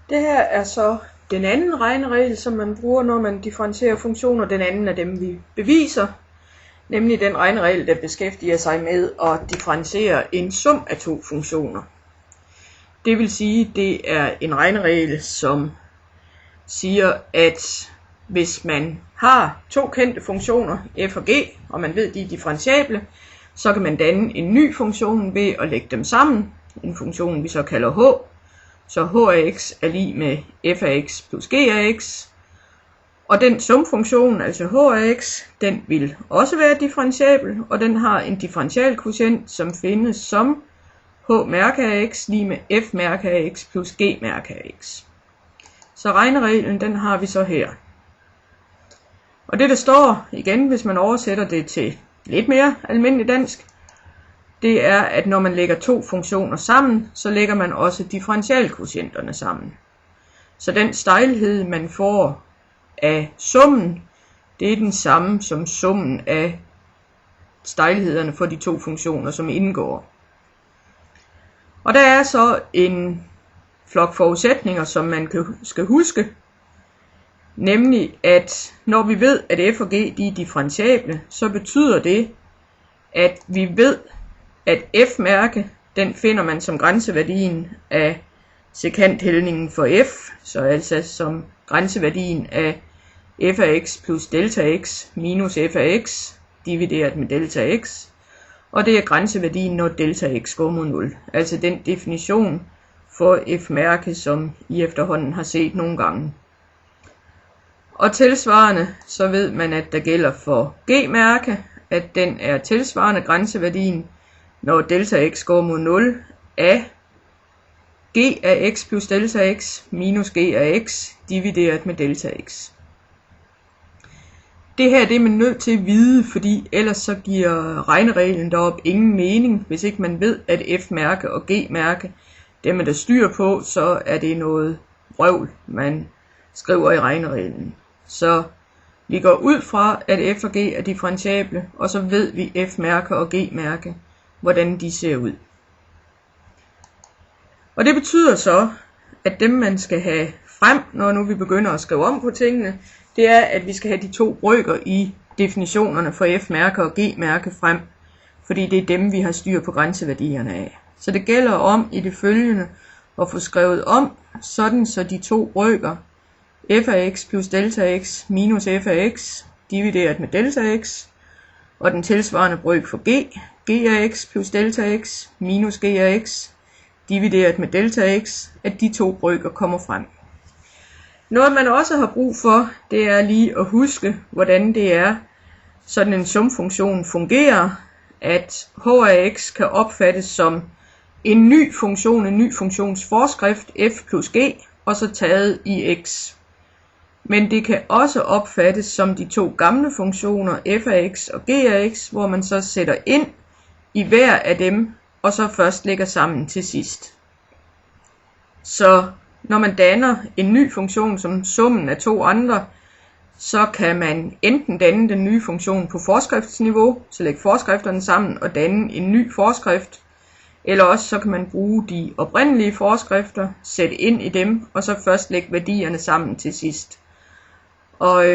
Det her er så den anden regneregel, som man bruger, når man differentierer funktioner. Den anden af dem, vi beviser, nemlig den regneregel, der beskæftiger sig med at differentiere en sum af to funktioner. Det vil sige, det er en regneregel, som siger, at hvis man har to kendte funktioner, f og g, og man ved, de er differentiable, så kan man danne en ny funktion ved at lægge dem sammen. En funktion, vi så kalder h. Så h af x er lig med f af x plus g af x. Og den sumfunktion, altså h af x, den vil også være differentiabel, og den har en differentialkvotient, som findes som h mærke af x lige med f mærke af x plus g mærke af x. Så regnereglen, den har vi så her. Og det der står, igen, hvis man oversætter det til lidt mere almindelig dansk, det er, at når man lægger to funktioner sammen, så lægger man også differentialkvotienterne sammen. Så den stejlhed, man får af summen, det er den samme som summen af stejlhederne for de to funktioner, som indgår. Og der er så en flok forudsætninger, som man skal huske, nemlig at når vi ved, at f og g de er differentiable, så betyder det, at vi ved, at f-mærke, den finder man som grænseværdien af sekanthældningen for f, så altså som grænseværdien af f af x plus delta x minus f af x divideret med delta x, og det er grænseværdien, når delta x går mod 0. Altså den definition for f-mærke, som I efterhånden har set nogle gange. Og tilsvarende, så ved man, at der gælder for g-mærke, at den er tilsvarende grænseværdien, når delta x går mod 0 af g af x plus delta x minus g af x divideret med delta x. Det her det er man nødt til at vide, fordi ellers så giver regnereglen deroppe ingen mening. Hvis ikke man ved, at f-mærke og g-mærke, det man der styr på, så er det noget vrøvl, man skriver i regnereglen. Så vi går ud fra, at f og g er differentiable, og så ved vi f-mærke og g-mærke, hvordan de ser ud. Og det betyder så, at dem man skal have frem, når nu vi begynder at skrive om på tingene, det er, at vi skal have de to brøker i definitionerne for f-mærke og g-mærke frem, fordi det er dem, vi har styr på grænseværdierne af. Så det gælder om i det følgende at få skrevet om, sådan så de to brøker, f af x plus delta x minus f af x divideret med delta x, og den tilsvarende brøk for g af x plus delta x minus g af x divideret med delta x, at de to brøker kommer frem. Noget man også har brug for, det er lige at huske, hvordan det er, sådan en sumfunktion fungerer, at h af x kan opfattes som en ny funktionsforskrift f plus g, og så taget i x. Men det kan også opfattes som de to gamle funktioner f af x og g af x, hvor man så sætter ind i hver af dem, og så først lægger sammen til sidst. Så når man danner en ny funktion som summen af to andre, så kan man enten danne den nye funktion på forskriftsniveau, så lægge forskrifterne sammen og danne en ny forskrift, eller også så kan man bruge de oprindelige forskrifter, sætte ind i dem, og så først lægge værdierne sammen til sidst. Og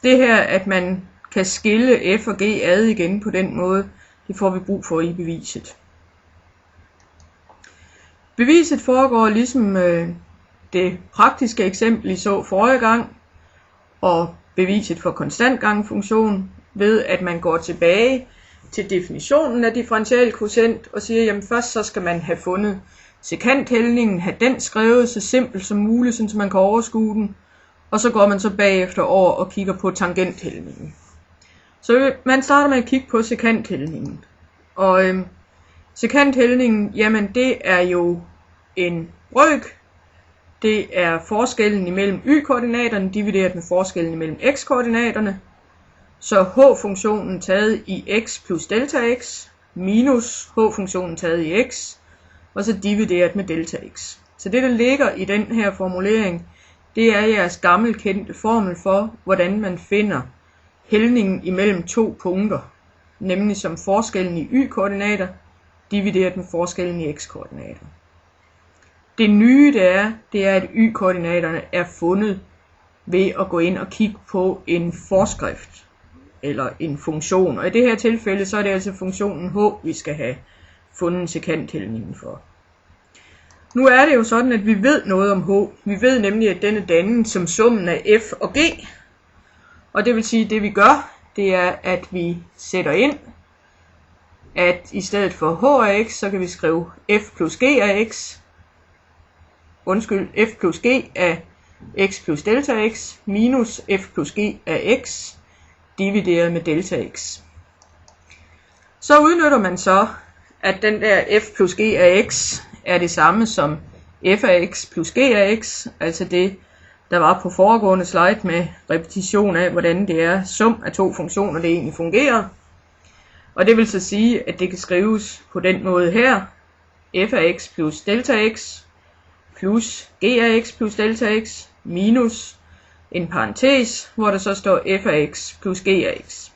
det her, at man kan skille f og g ad igen på den måde, det får vi brug for i beviset. Beviset foregår ligesom det praktiske eksempel, I så forrige gang, og beviset for konstantgangfunktion, ved at man går tilbage til definitionen af differentialkvotient og siger, jamen først så skal man have fundet sekanthældningen, have den skrevet så simpelt som muligt, så man kan overskue den, og så går man så bagefter over og kigger på tangenthældningen. Så man starter med at kigge på sekanthældningen. Og sekanthældningen, jamen det er jo en brøk. Det er forskellen imellem y-koordinaterne divideret med forskellen imellem x-koordinaterne. Så h-funktionen taget i x plus delta x minus h-funktionen taget i x, og så divideret med delta x. Så det der ligger i den her formulering, det er jeres gammelkendte formel for, hvordan man finder hældningen imellem to punkter, nemlig som forskellen i y-koordinater divideret med forskellen i x-koordinater. Det nye det er, at y-koordinaterne er fundet ved at gå ind og kigge på en forskrift eller en funktion. Og i det her tilfælde, så er det altså funktionen h, vi skal have fundet sekanttællingen for. Nu er det jo sådan, at vi ved noget om h. Vi ved nemlig, at den er dannet som summen af f og g. Og det vil sige, at det vi gør, det er, at vi sætter ind, at i stedet for h af x, så kan vi skrive f plus g af x. F plus g af x plus delta x minus f plus g af x divideret med delta x. Så udnytter man så, at den der f plus g af x er det samme som f af x plus g af x, altså det, der var på foregående slide med repetition af, hvordan det er sum af to funktioner, det egentlig fungerer. Og det vil så sige, at det kan skrives på den måde her, f af x plus delta x plus g af x plus delta x minus en parentes, hvor der så står f af x plus g af x.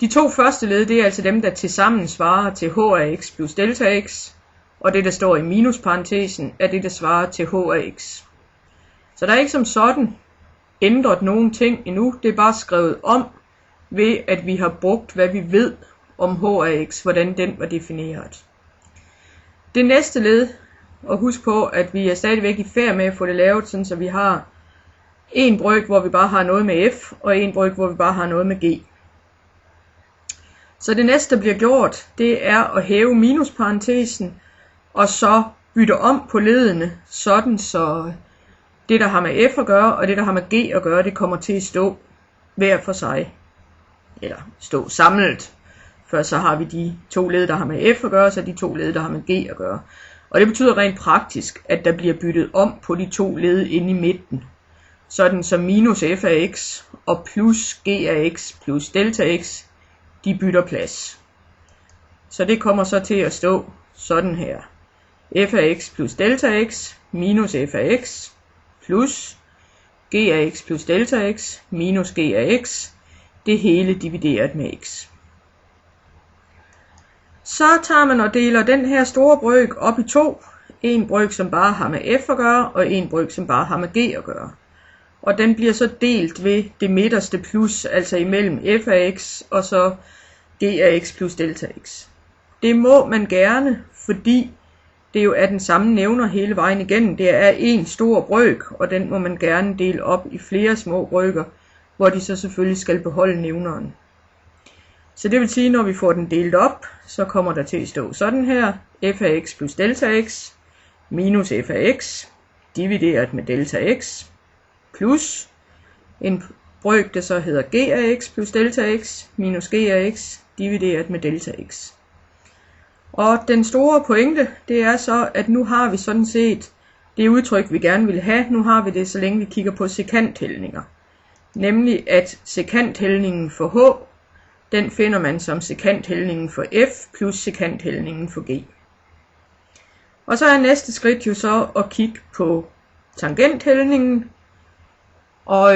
De to første led, det er altså dem, der tilsammen svarer til h af x plus delta x, og det, der står i minusparentesen, er det, der svarer til h af x. Så der er ikke som sådan ændret nogen ting endnu, det er bare skrevet om, ved at vi har brugt, hvad vi ved om h af x, hvordan den var defineret. Det næste led, og husk på, at vi er stadigvæk i færd med at få det lavet, sådan så vi har en brøk, hvor vi bare har noget med f, og en brøk, hvor vi bare har noget med g. Så det næste, der bliver gjort, det er at hæve minusparentesen, og så bytte om på ledene, sådan så det, der har med f at gøre, og det, der har med g at gøre, det kommer til at stå hver for sig. Eller stå samlet. Først så har vi de to led, der har med f at gøre, så de to led, der har med g at gøre. Og det betyder rent praktisk, at der bliver byttet om på de to led inde i midten. Sådan som minus f af x og plus g af x plus delta x, de bytter plads. Så det kommer så til at stå sådan her. F af x plus delta x minus f af x plus g af x plus delta x minus g af x. Det hele divideret med x. Så tager man og deler den her store brøk op i to. En brøk, som bare har med f at gøre, og en brøk, som bare har med g at gøre. Og den bliver så delt ved det midterste plus, altså imellem f af x og så g af x plus delta x. Det må man gerne, fordi det jo er den samme nævner hele vejen igennem. Det er en stor brøk, og den må man gerne dele op i flere små brøker, hvor de så selvfølgelig skal beholde nævneren. Så det vil sige, når vi får den delt op, så kommer der til at stå sådan her, f af x plus delta x minus f af x divideret med delta x plus en brøk, der så hedder g af x plus delta x minus g af x divideret med delta x. Og den store pointe, det er så, at nu har vi sådan set det udtryk, vi gerne vil have. Nu har vi det, så længe vi kigger på sekanttællninger. Nemlig at sekanttællingen for h, den finder man som sekanttællingen for f plus sekanttællingen for g. Og så er næste skridt jo så at kigge på tangenthældningen. Og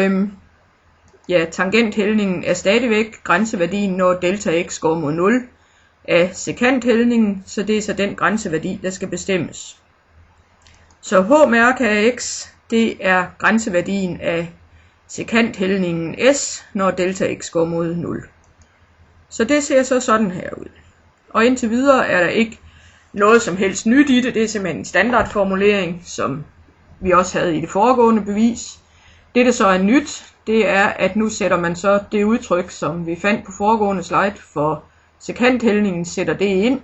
tangenthældningen er stadigvæk grænseværdien, når delta x går mod 0 af sekanthældningen, så det er så den grænseværdi, der skal bestemmes. Så h mærke af x, det er grænseværdien af sekanthældningen s, når delta x går mod 0. Så det ser så sådan her ud. Og indtil videre er der ikke noget som helst nyt i det. Det er simpelthen en standardformulering, som vi også havde i det foregående bevis. Det, der så er nyt, det er, at nu sætter man så det udtryk, som vi fandt på foregående slide for sekanthældningen, sætter det ind.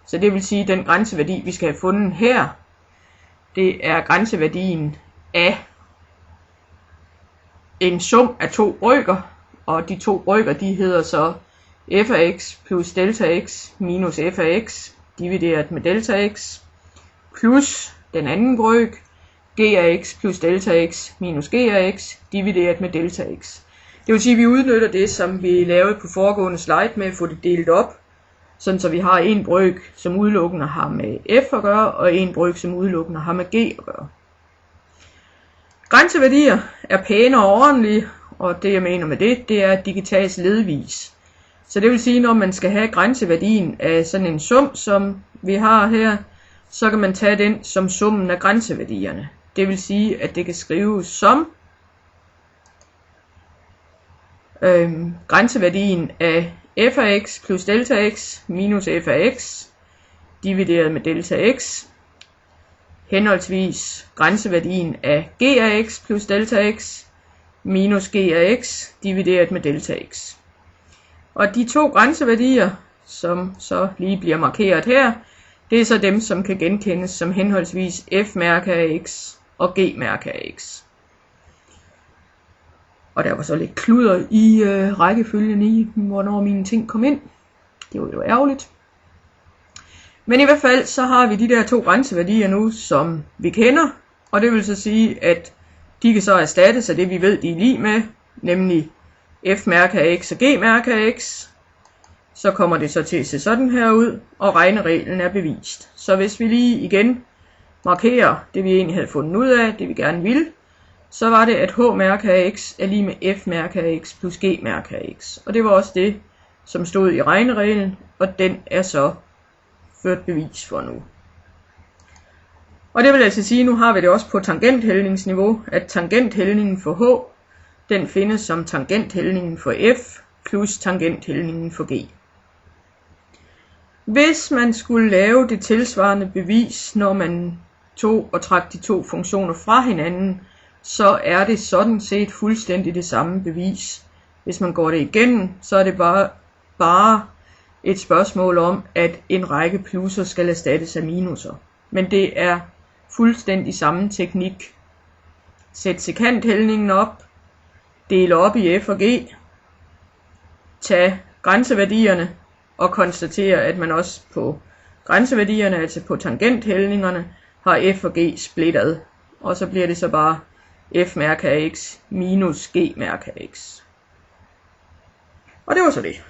Så det vil sige, at den grænseværdi, vi skal have fundet her, det er grænseværdien af en sum af to brøker. Og de to brøker, de hedder så f af x plus delta x minus f af x divideret med delta x plus den anden brøk g af x plus delta x minus g af x divideret med delta x. Det vil sige, at vi udnytter det, som vi lavede på foregående slide med at få det delt op, sådan så vi har en brøk, som udelukkende har med f at gøre, og en brøk, som udelukkende har med g at gøre. Grænseværdier er pæne og ordentlige, og det jeg mener med det er, at de kan tages ledvis. Så det vil sige, når man skal have grænseværdien af sådan en sum, som vi har her, så kan man tage den som summen af grænseværdierne. Det vil sige, at det kan skrives som grænseværdien af f af x plus delta x minus f af x divideret med delta x, henholdsvis grænseværdien af g af x plus delta x minus g af x divideret med delta x. Og de to grænseværdier, som så lige bliver markeret her, det er så dem, som kan genkendes som henholdsvis f-mærke af x og g-mærke af x. Og der var så lidt kluder i rækkefølgen i, hvornår mine ting kom ind. Det var jo ærgerligt. Men i hvert fald så har vi de der to grænseværdier nu, som vi kender. Og det vil så sige, at de kan så erstattes af det, vi ved, de er lig med, nemlig f-mærke af x og g-mærke af x. Så kommer det så til at se sådan her ud, og regnereglen er bevist. Så hvis vi lige igen markerer det, vi egentlig havde fundet ud af, det vi gerne ville, så var det, at h-mærke af x er lige med f-mærke af x plus g-mærke af x. Og det var også det, som stod i regnereglen, og den er så ført bevis for nu. Og det vil altså sige, at nu har vi det også på tangenthældningsniveau, at tangenthældningen for h, den findes som tangenthældningen for f plus tangenthældningen for g. Hvis man skulle lave det tilsvarende bevis, når man tog og trak de to funktioner fra hinanden, så er det sådan set fuldstændig det samme bevis. Hvis man går det igennem, så er det bare et spørgsmål om, at en række plusser skal erstattes af minuser. Men det er fuldstændig samme teknik. Sæt sekanthældningen op, del op i f og g, tag grænseværdierne og konstatere, at man også på grænseværdierne, altså på tangenthældningerne, har f og g splittet. Og så bliver det så bare f-mærke af x minus g-mærke af x. Og det var så det.